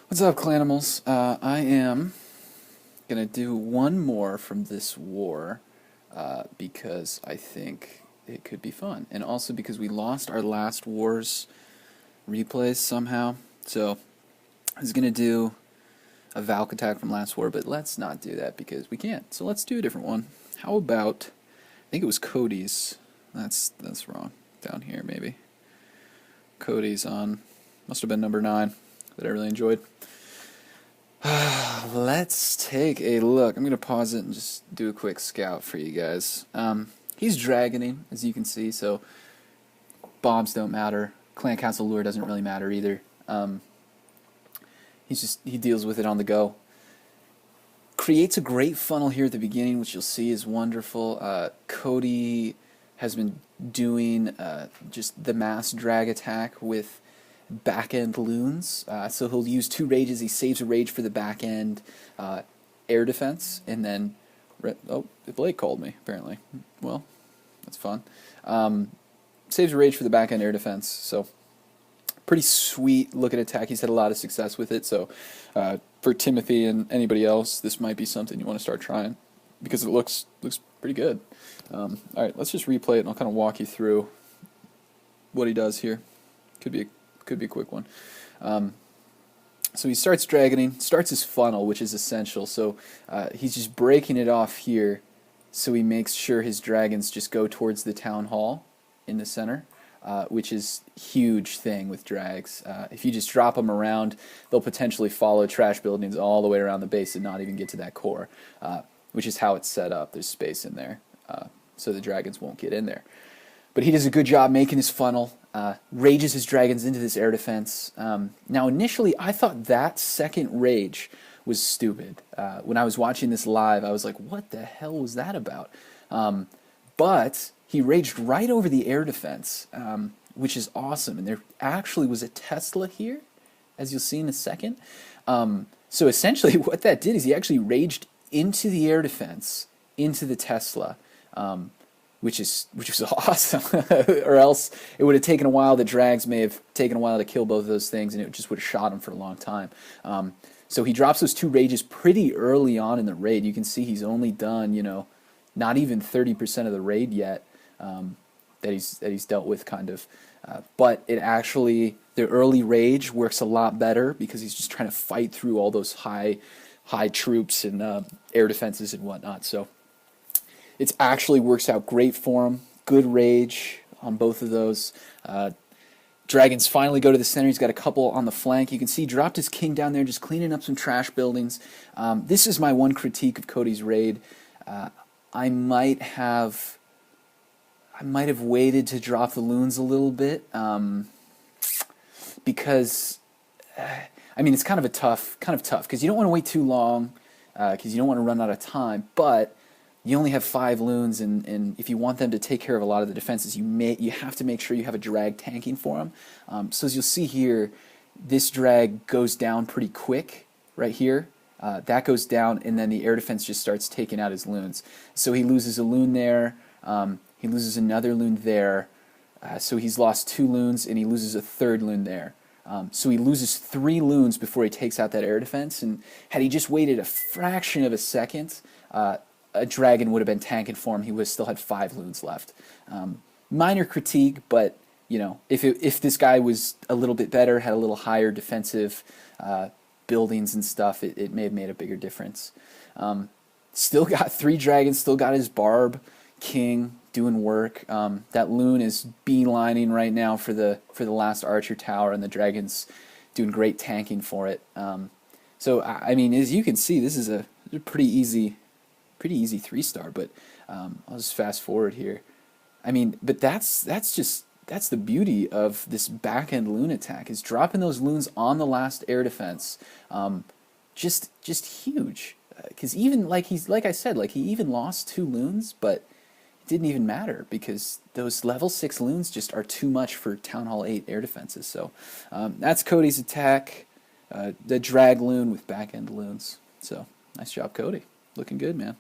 What's up, Clanimals? I am gonna do one more from this war because I think it could be fun, and also because we lost our last war's replays somehow. So I was gonna do a Valk attack from last war, but let's not do that because we can't. So let's do a different one. How about, I think it was Cody's. That's wrong. Down here maybe. Cody's on. Must have been number 9 that I really enjoyed. Let's take a look. I'm going to pause it and just do a quick scout for you guys. He's dragoning, as you can see, so bombs don't matter. Clan Council Lure doesn't really matter either. He deals with it on the go. Creates a great funnel here at the beginning, which you'll see is wonderful. Cody has been doing just the mass drag attack with backend loons. So he'll use 2 rages. He saves a rage for the backend air defense, and then oh, Blake called me apparently. Well, that's fun. Saves a rage for the backend air defense. So pretty sweet looking attack. He's had a lot of success with it. So for Timothy and anybody else, this might be something you want to start trying because it looks pretty good. All right, let's just replay it, and I'll kind of walk you through what he does here. Could be a quick one. So he starts dragoning, starts his funnel, which is essential. So he's just breaking it off here, so he makes sure his dragons just go towards the town hall in the center, which is a huge thing with drags. If you just drop them around, they'll potentially follow trash buildings all the way around the base and not even get to that core, which is how it's set up. There's space in there, so the dragons won't get in there. But he does a good job making his funnel, rages his dragons into this air defense. Now initially I thought that second rage was stupid. When I was watching this live, I was like, what the hell was that about? But he raged right over the air defense, which is awesome. And there actually was a Tesla here, as you'll see in a second. So essentially what that did is he actually raged into the air defense, into the Tesla, which was awesome. Or else it would have taken a while. The drags may have taken a while to kill both of those things, and it just would have shot him for a long time. So he drops those 2 rages pretty early on in the raid. You can see he's only done, not even 30% of the raid yet that he's dealt with, kind of. But it actually, the early rage works a lot better because he's just trying to fight through all those high troops and air defenses and whatnot. So it actually works out great for him. Good rage on both of those. Dragons finally go to the center. He's got a couple on the flank. You can see he dropped his king down there, just cleaning up some trash buildings. This is my one critique of Cody's raid. I might have waited to drop the loons a little bit because I mean it's kind of tough because you don't want to wait too long because you don't want to run out of time, but you only have 5 loons, and if you want them to take care of a lot of the defenses, you have to make sure you have a drag tanking for them. So as you'll see here, this drag goes down pretty quick right here. That goes down, and then the air defense just starts taking out his loons. So he loses a loon there. He loses another loon there. So he's lost 2 loons, and he loses a 3rd loon there. So he loses 3 loons before he takes out that air defense. And had he just waited a fraction of a second, a dragon would have been tanking for him. He would have still had 5 loons left. Minor critique, but if this guy was a little bit better, had a little higher defensive buildings and stuff, it may have made a bigger difference. Still got 3 dragons. Still got his barb king doing work. That loon is beelining right now for the last archer tower, and the dragon's doing great tanking for it. So I mean, as you can see, this is a pretty easy 3-star, but I'll just fast forward here. I mean, but that's the beauty of this back-end loon attack, is dropping those loons on the last air defense. Just huge. Because even like I said, he even lost 2 loons, but it didn't even matter because those level 6 loons just are too much for Town Hall 8 air defenses. So that's Cody's attack, the drag loon with back-end loons. So nice job, Cody. Looking good, man.